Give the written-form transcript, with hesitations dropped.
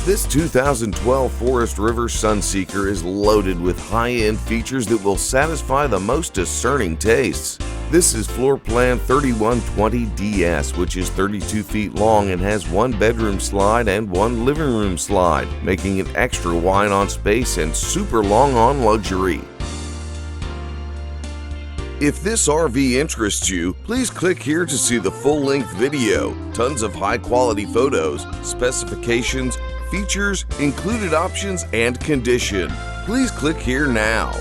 This 2012 Forest River Sunseeker is loaded with high-end features that will satisfy the most discerning tastes. This is floor plan 3120DS, which is 32 feet long and has one bedroom slide and one living room slide, making it extra wide on space and super long on luxury. If this RV interests you, please click here to see the full-length video, tons of high-quality photos, specifications, features, included options, and condition. Please click here now.